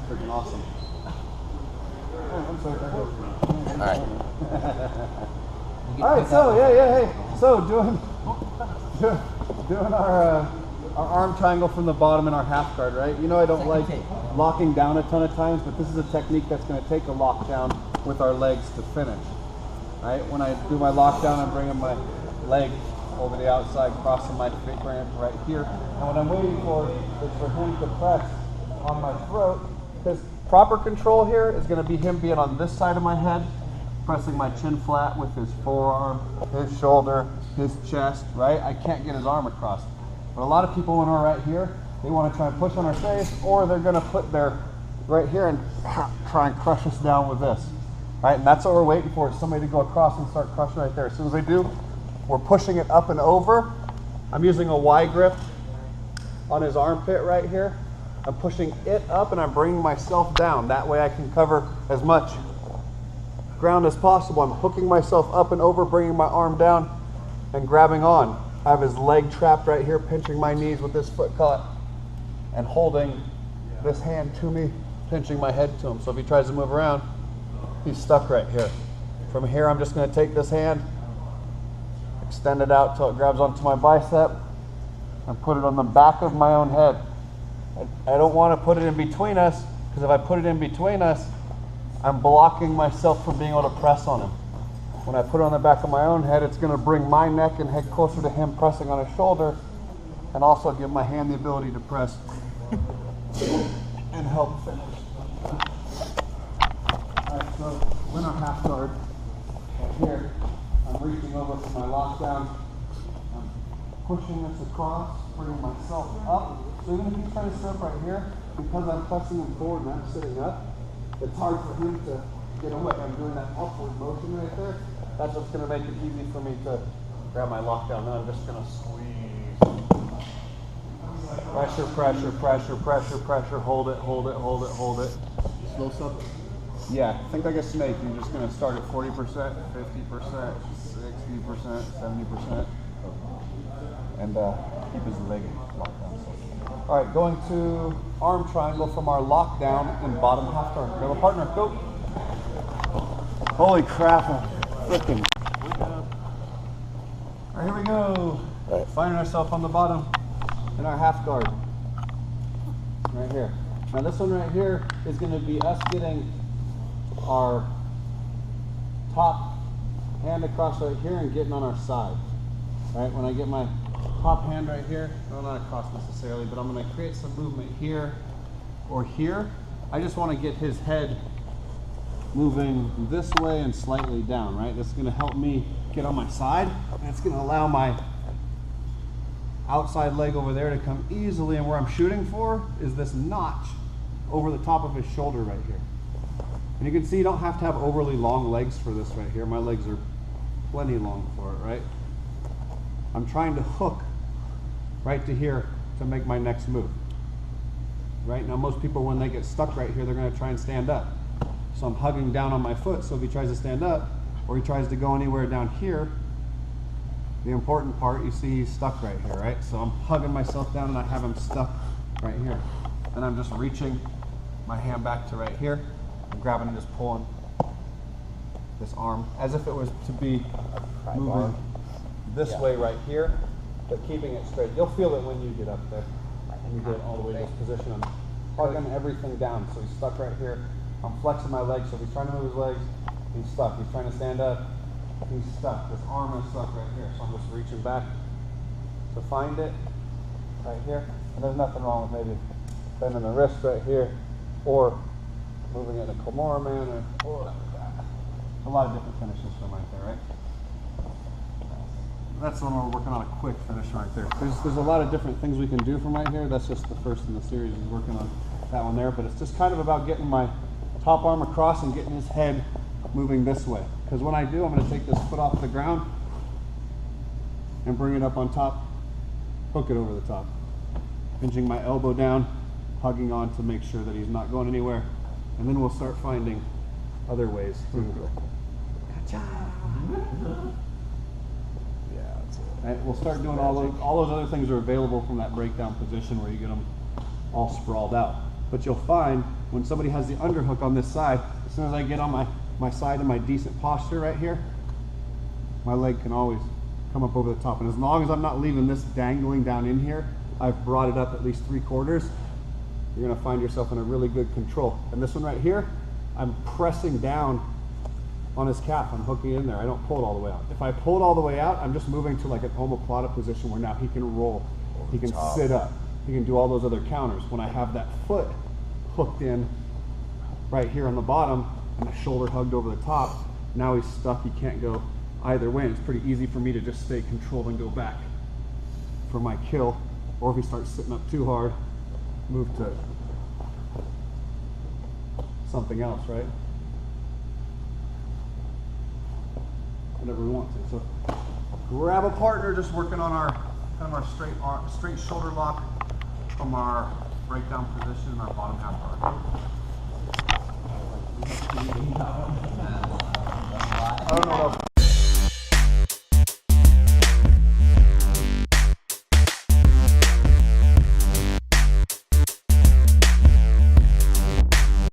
freaking awesome. Oh, I'm sorry. All right. All right, so hey, so doing our arm triangle from the bottom in our half guard, right? You know I don't like locking down a ton of times, but this is a technique that's going to take a lockdown with our legs to finish, right? When I do my lockdown, I'm bringing my leg over the outside, crossing my feet, bringing it right here. And what I'm waiting for is for him to press on my throat. His proper control here is going to be him being on this side of my head, pressing my chin flat with his forearm, his shoulder, his chest, right? I can't get his arm across. But a lot of people when we're right here, they want to try and push on our face, or they're going to put their right here and try and crush us down with this, right? And that's what we're waiting for, is somebody to go across and start crushing right there. As soon as they do, we're pushing it up and over. I'm using a Y grip on his armpit right here. I'm pushing it up and I'm bringing myself down. That way I can cover as much ground as possible. I'm hooking myself up and over, bringing my arm down and grabbing on. I have his leg trapped right here, pinching my knees with this foot caught and holding this hand to me, pinching my head to him. So if he tries to move around, he's stuck right here. From here, I'm just going to take this hand, extend it out till it grabs onto my bicep, and put it on the back of my own head. I don't want to put it in between us, because if I put it in between us, I'm blocking myself from being able to press on him. When I put it on the back of my own head, it's going to bring my neck and head closer to him, pressing on his shoulder, and also give my hand the ability to press and help finish. Alright, so when our half guard right here, I'm reaching over for my lockdown. I'm pushing this across, bringing myself up. So even if he's trying to sit up right here, because I'm pressing him forward and I'm sitting up, it's hard for him to get away. I'm doing that upward motion right there. That's what's going to make it easy for me to grab my lockdown. Now I'm just going to squeeze. Pressure, pressure, pressure, pressure, pressure. Hold it, hold it, hold it, hold it. Slow stuff. Yeah, think like a snake. You're just going to start at 40%, 50%, 60%, 70%. And keep his leg locked down. All right, going to arm triangle from our lockdown in bottom half guard. Grab a partner, go. Holy crap, I'm freaking. All right, here we go. Right. Finding ourselves on the bottom in our half guard. Right here. Now this one right here is going to be us getting our top hand across right here and getting on our side. Right, when I get my top hand right here, well, not across necessarily, but I'm going to create some movement here or here. I just want to get his head moving this way and slightly down, right? That's going to help me get on my side, and it's going to allow my outside leg over there to come easily, and where I'm shooting for is this notch over the top of his shoulder right here. And you can see you don't have to have overly long legs for this right here. My legs are plenty long for it, right? I'm trying to hook right to here to make my next move. Right now, most people, when they get stuck right here, they're going to try and stand up. So I'm hugging down on my foot, so if he tries to stand up or he tries to go anywhere down here, the important part, you see he's stuck right here, right? So I'm hugging myself down and I have him stuck right here. And I'm just reaching my hand back to right here. I'm grabbing and just pulling this arm as if it was to be moving this way right here, but keeping it straight. You'll feel it when you get up there. And you get all the way to this position. I'm hugging everything down. So he's stuck right here. I'm flexing my legs. So if he's trying to move his legs, he's stuck. He's trying to stand up, he's stuck. This arm is stuck right here. So I'm just reaching back to find it right here. And there's nothing wrong with maybe bending the wrist right here or moving it in a Kimura manner or a lot of different finishes from right there, right? That's the one we're working on, a quick finish right there. There's a lot of different things we can do from right here. That's just the first in the series, is working on that one there. But it's just kind of about getting my top arm across and getting his head moving this way. Because when I do, I'm going to take this foot off the ground and bring it up on top, hook it over the top. Pinching my elbow down, hugging on to make sure that he's not going anywhere. And then we'll start finding other ways to right, we'll start doing all those other things are available from that breakdown position where you get them all sprawled out. But you'll find when somebody has the underhook on this side, as soon as I get on my side in my decent posture right here, my leg can always come up over the top. And as long as I'm not leaving this dangling down in here, I've brought it up at least 3/4. You're gonna find yourself in a really good control. And this one right here, I'm pressing down on his calf. I'm hooking in there. I don't pull it all the way out. If I pull it all the way out, I'm just moving to like an omoplata position where now he can roll, he can sit up, he can do all those other counters. When I have that foot hooked in right here on the bottom and the shoulder hugged over the top, now he's stuck. He can't go either way. And it's pretty easy for me to just stay controlled and go back for my kill. Or if he starts sitting up too hard, move to something else, right? Whatever we want to. So grab a partner, just working on our kind of our straight shoulder lock from our breakdown position in our bottom half guard.